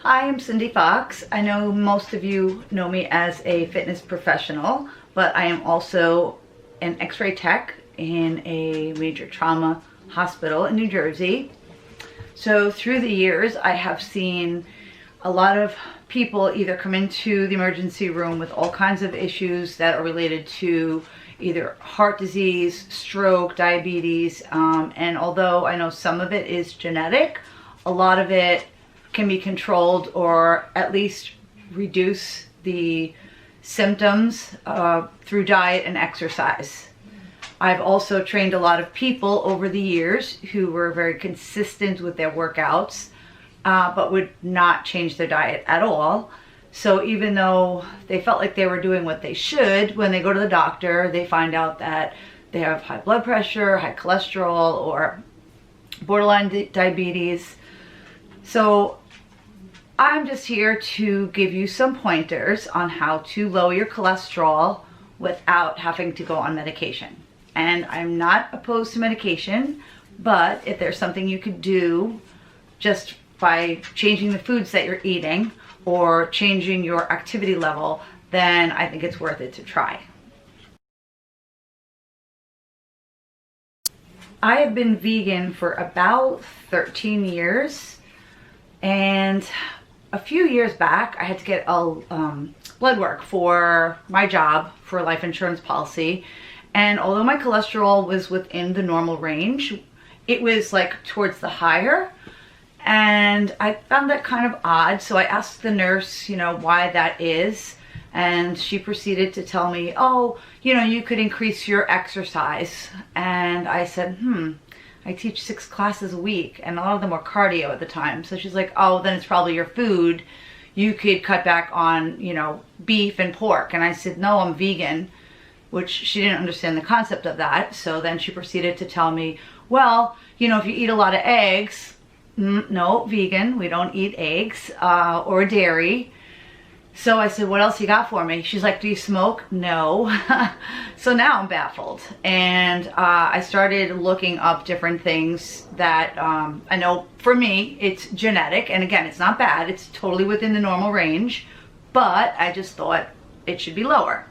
Hi, I'm Cindy Fox. I know most of you know me as a fitness professional, but I am also an x-ray tech in a major trauma hospital in New Jersey. So through the years, I have seen a lot of people either come into the emergency room with all kinds of issues that are related to either heart disease, stroke, diabetes, and although I know some of it is genetic, a lot of it can be controlled or at least reduce the symptoms through diet and exercise. I've also trained a lot of people over the years who were very consistent with their workouts, but would not change their diet at all. So even though they felt like they were doing what they should, when they go to the doctor, they find out that they have high blood pressure, high cholesterol, or borderline diabetes. So I'm just here to give you some pointers on how to lower your cholesterol without having to go on medication. And I'm not opposed to medication, but if there's something you could do just by changing the foods that you're eating or changing your activity level, then I think it's worth it to try. I have been vegan for about 13 years, and a few years back, I had to get blood work for my job for a life insurance policy. And although my cholesterol was within the normal range, it was like towards the higher. And I found that kind of odd. So I asked the nurse, why that is. And she proceeded to tell me, oh, you could increase your exercise. And I said, I teach 6 classes a week, and a lot of them were cardio at the time. So she's like, oh, then it's probably your food. You could cut back on, beef and pork. And I said, no, I'm vegan, which she didn't understand the concept of that. So then she proceeded to tell me, well, if you eat a lot of eggs, no, vegan, we don't eat eggs or dairy. So I said, what else you got for me? She's like, do you smoke? No. So now I'm baffled. And I started looking up different things that I know for me, it's genetic. And again, it's not bad. It's totally within the normal range. But I just thought it should be lower.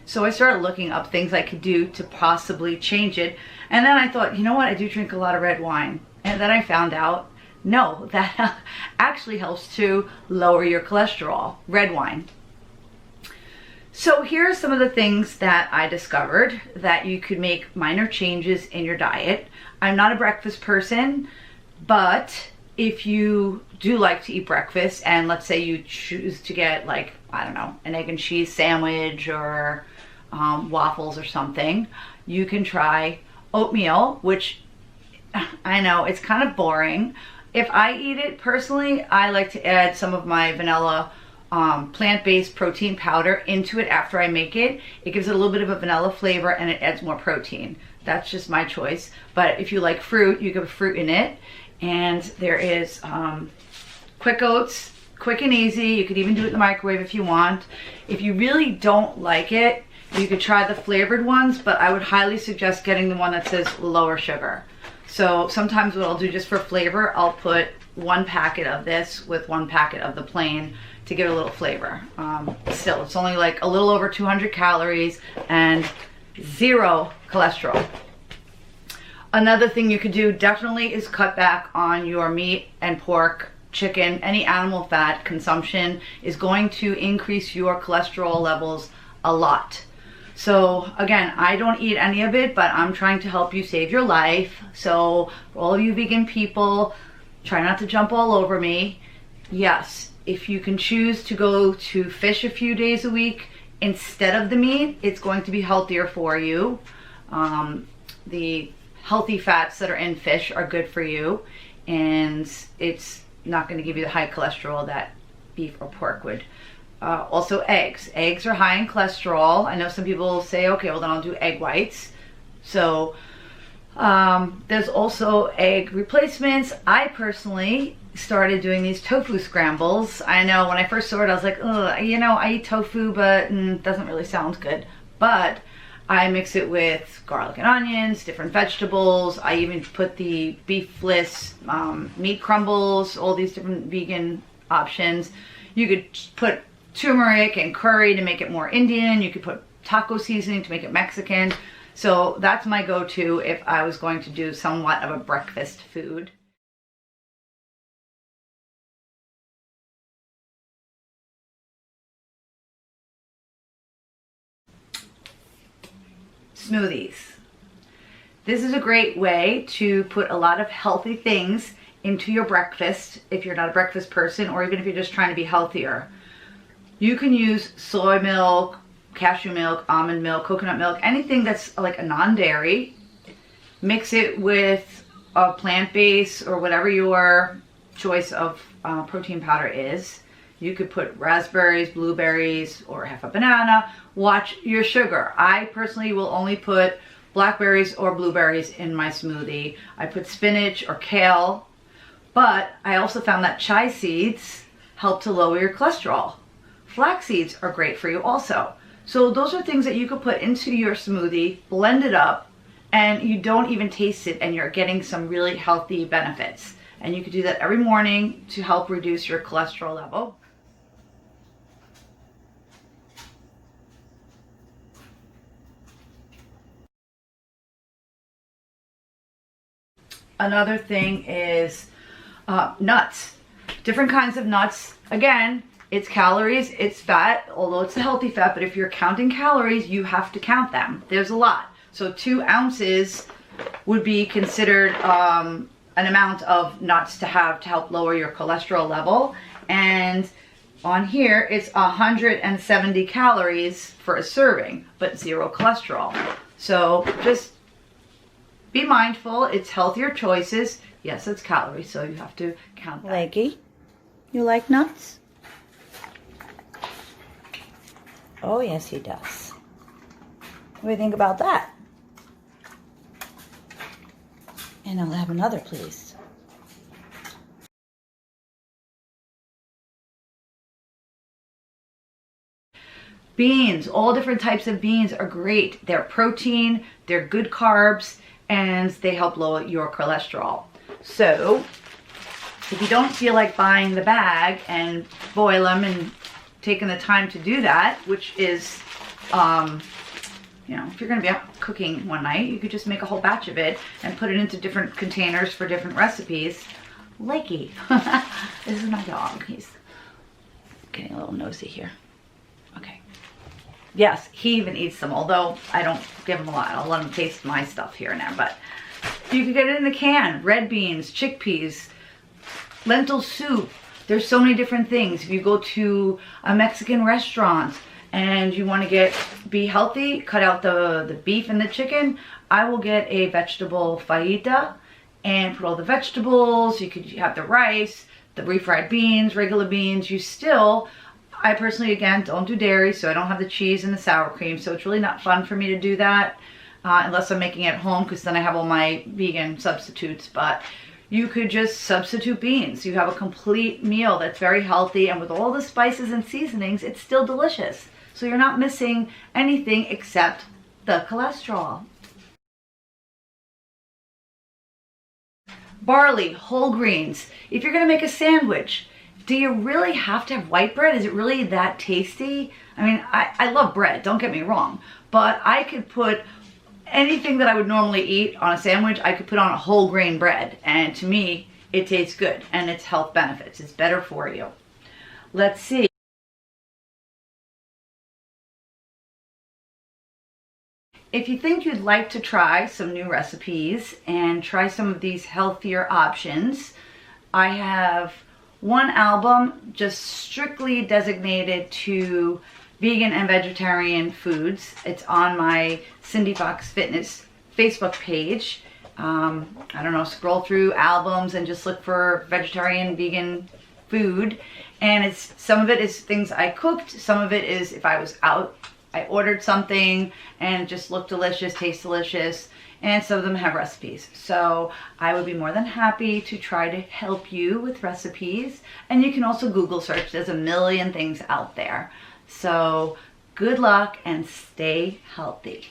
So I started looking up things I could do to possibly change it. And then I thought, you know what? I do drink a lot of red wine. And then I found out, no, that actually helps to lower your cholesterol, red wine. So here are some of the things that I discovered that you could make minor changes in your diet. I'm not a breakfast person, but if you do like to eat breakfast and let's say you choose to get like, I don't know, an egg and cheese sandwich or waffles or something, you can try oatmeal, which I know it's kind of boring. If I eat it personally, I like to add some of my vanilla plant-based protein powder into it after I make it. It gives it a little bit of a vanilla flavor and it adds more protein. That's just my choice. But if you like fruit, you can put fruit in it. And there is quick oats, quick and easy. You could even do it in the microwave if you want. If you really don't like it, you could try the flavored ones, but I would highly suggest getting the one that says lower sugar. So sometimes what I'll do just for flavor, I'll put 1 packet of this with 1 packet of the plain to give it a little flavor. Still, it's only like a little over 200 calories and 0 cholesterol. Another thing you could do definitely is cut back on your meat and pork, chicken, any animal fat consumption is going to increase your cholesterol levels a lot. So again, I don't eat any of it, but I'm trying to help you save your life. So for all of you vegan people, try not to jump all over me. Yes, if you can choose to go to fish a few days a week instead of the meat, it's going to be healthier for you. The healthy fats that are in fish are good for you, and it's not going to give you the high cholesterol that beef or pork would. Also eggs. Eggs are high in cholesterol. I know some people say, okay, well then I'll do egg whites. So there's also egg replacements. I personally started doing these tofu scrambles. I know when I first saw it, I was like, ugh, I eat tofu, but it doesn't really sound good. But I mix it with garlic and onions, different vegetables. I even put the beefless meat crumbles, all these different vegan options. You could put turmeric and curry to make it more Indian. You could put taco seasoning to make it Mexican. So that's my go-to if I was going to do somewhat of a breakfast food. Smoothies. This is a great way to put a lot of healthy things into your breakfast if you're not a breakfast person, or even if you're just trying to be healthier. You can use soy milk, cashew milk, almond milk, coconut milk, anything that's like a non-dairy. Mix it with a plant-based or whatever your choice of protein powder is. You could put raspberries, blueberries, or half a banana. Watch your sugar. I personally will only put blackberries or blueberries in my smoothie. I put spinach or kale, but I also found that chia seeds help to lower your cholesterol. Flax seeds are great for you also. So those are things that you could put into your smoothie, blend it up, and you don't even taste it, and you're getting some really healthy benefits. And you could do that every morning to help reduce your cholesterol level. Another thing is nuts. Different kinds of nuts. Again, it's calories, it's fat, although it's a healthy fat, but if you're counting calories, you have to count them. There's a lot. So 2 ounces would be considered an amount of nuts to have to help lower your cholesterol level. And on here, it's 170 calories for a serving, but 0 cholesterol. So just be mindful. It's healthier choices. Yes, it's calories, so you have to count that. Leggy, you like nuts? Oh, yes, he does. What do you think about that? And I'll have another, please. Beans, all different types of beans are great. They're protein, they're good carbs, and they help lower your cholesterol. So if you don't feel like buying the bag and boil them and taking the time to do that, which is, you know, if you're going to be out cooking one night, you could just make a whole batch of it and put it into different containers for different recipes. Lakey. This is my dog. He's getting a little nosy here. Okay. Yes, he even eats them, although I don't give him a lot. I'll let him taste my stuff here and there, but you can get it in the can. Red beans, chickpeas, lentil soup. There's so many different things. If you go to a Mexican restaurant and you want to be healthy, cut out the beef and the chicken, I will get a vegetable fajita and put all the vegetables. You could have the rice, the refried beans, regular beans. I personally, again, don't do dairy, so I don't have the cheese and the sour cream, so it's really not fun for me to do that unless I'm making it at home, because then I have all my vegan substitutes. But you could just substitute beans. You have a complete meal that's very healthy, and with all the spices and seasonings, it's still delicious. So you're not missing anything except the cholesterol. Barley, whole grains. If you're gonna make a sandwich, do you really have to have white bread? Is it really that tasty? I mean, I love bread, don't get me wrong, but I could put anything that I would normally eat on a sandwich, I could put on a whole grain bread, and to me, it tastes good, and it's health benefits. It's better for you. Let's see. If you think you'd like to try some new recipes and try some of these healthier options, I have one album just strictly designated to vegan and vegetarian foods. It's on my Cindy Fox Fitness Facebook page. I don't know, scroll through albums and just look for vegetarian, vegan food. And some of it is things I cooked, some of it is if I was out, I ordered something and it just looked delicious, tastes delicious, and some of them have recipes. So I would be more than happy to try to help you with recipes. And you can also Google search, there's a million things out there. So good luck and stay healthy.